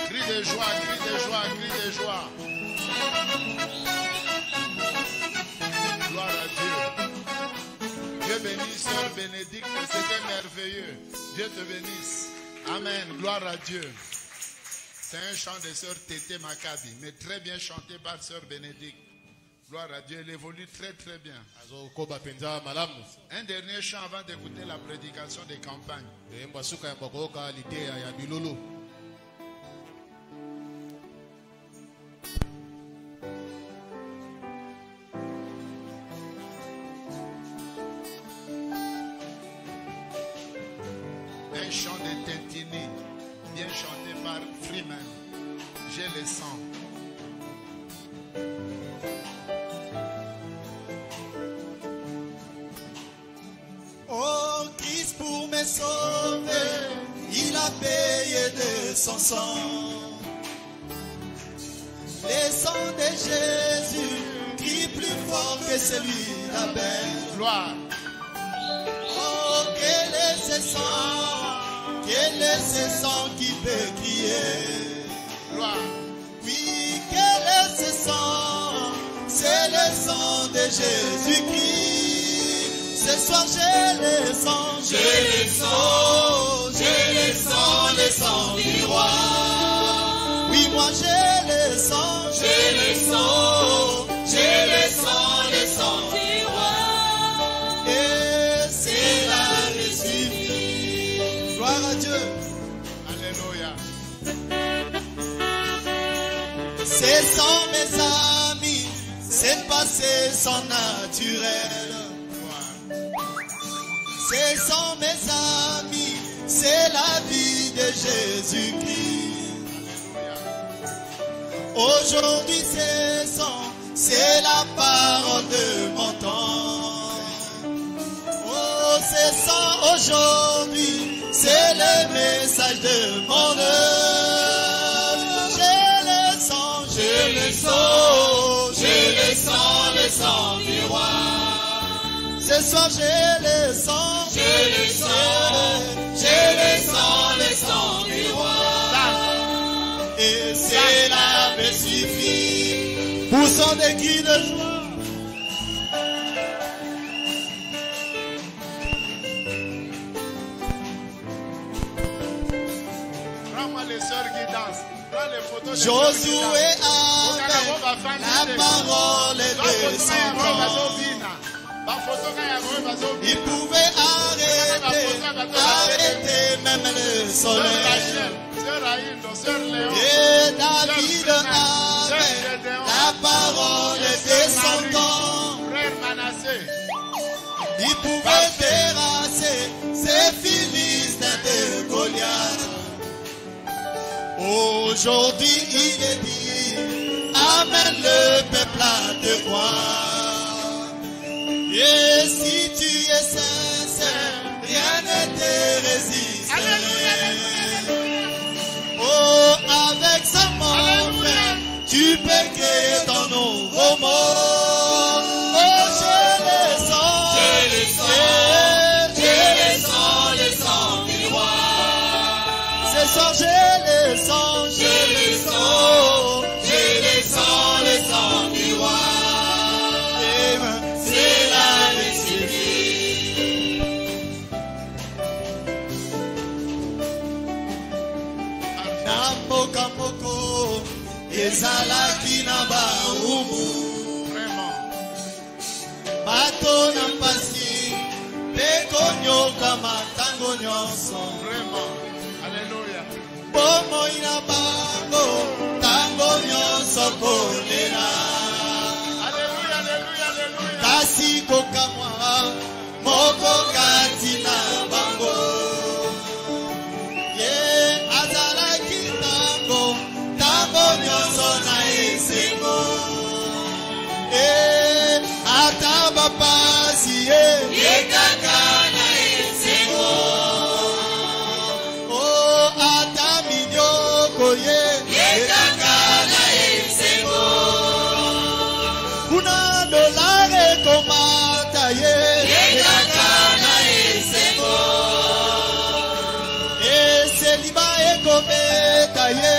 Crie de joie, crie de joie, crie de joie. Gloire à Dieu. Dieu bénisse Sœur Bénédicte, c'était merveilleux. Dieu te bénisse. Amen, gloire à Dieu. C'est un chant de Sœur Tété Maccabi, mais très bien chanté par Sœur Bénédicte. Gloire à Dieu, elle évolue très très bien. Un dernier chant avant d'écouter la prédication des campagnes. Un chant de Tintini, bien chanté par Freeman. J'ai le sang. Oh, Christ pour me sauver, il a payé de son sang. Le sang de Jésus crie plus fort que celui d'Abel. Gloire. Oh, quel est ce sang qui peut crier? Gloire. Oui, quel est ce sang? C'est le sang de Jésus-Christ. Ce soir j'ai le sang, le sang du roi. Oui, moi j'ai le sang, le sang du roi. Et c'est là que suffit. Gloire à Dieu. Alléluia. C'est sans mes amis, c'est passé sans naturel. C'est sans mes amis, c'est la vie de Jésus-Christ. Aujourd'hui c'est sang, c'est la parole de mon temps. Oh, c'est sang aujourd'hui, c'est le message de mon œuvre. J'ai le sang le sang du roi. Ce soir j'ai le sang, le sang du roi. Et c'est la me suffit. Poussons des cris de joie. Prends-moi les sœurs qui dansent. Prends les photos des Josué sœurs qui dansent. avait la parole de son temps. Il pouvait arrêter même le soleil. Et David avait la parole de son temps. Il pouvait terrasser ces Philistins de Goliath. Aujourd'hui il est dit, amène le peuple à te croire. Et si tu es sincère, rien ne te résiste. Oh, avec sa mort, tu peux créer ton nouveau monde. Oh, j'ai le sang du roi. Ce soir j'ai le sang du roi. C'est la décision. Namboka moko ezalaki na baumu. Bato na mpasi mpe konyoka matango nyonso. Bomoi na bango tango nyonso kolela. Kasi kokamwa moko kati na bango. Ye azalaki tango nyonso na esengo. Ata bapasi ye kaka na esengo. Oh, ata minyoko ye kaka na esengo. Kuna dolare komata ye kaka na esengo. kometa ye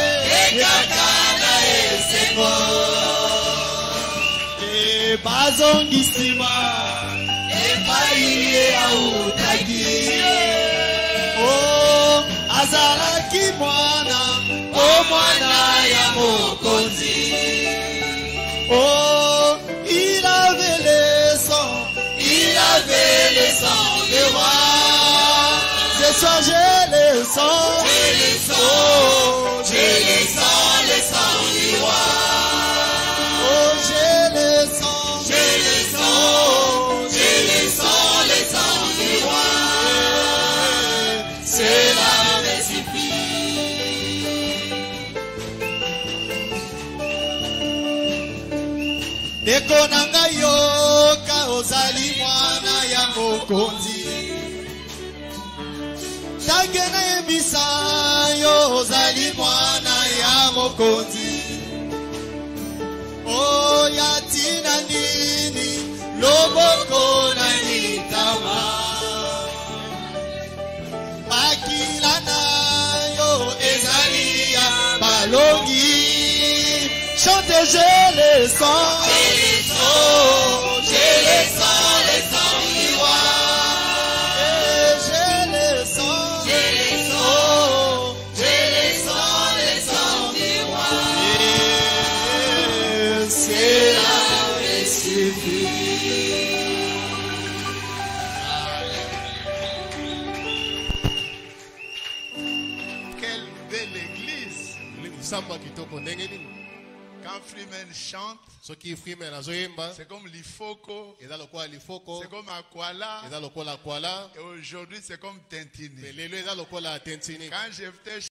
kaka na esengo bazongisima epai ye autaki azalaki mwana mwana ya mokonzi il avait le sang de roi. Ce soir j'ai le sang du roi. J'ai le sang du roi. Cela me suffit. Ndeko nanga yoka ozali mwana ya mokonzi. Tange na yebisa yo ozali mwana ya mokonzi. Yatina nini loboko na litama. Makila na yo ezali ya balongi. Chante j'ai le sang du roi. J'ai le sang du roi. C'est la Quelle belle église. Quand Freeman chante, c'est comme l'Ifoko, c'est comme Akwala, et aujourd'hui c'est comme Tintini. Quand j'étais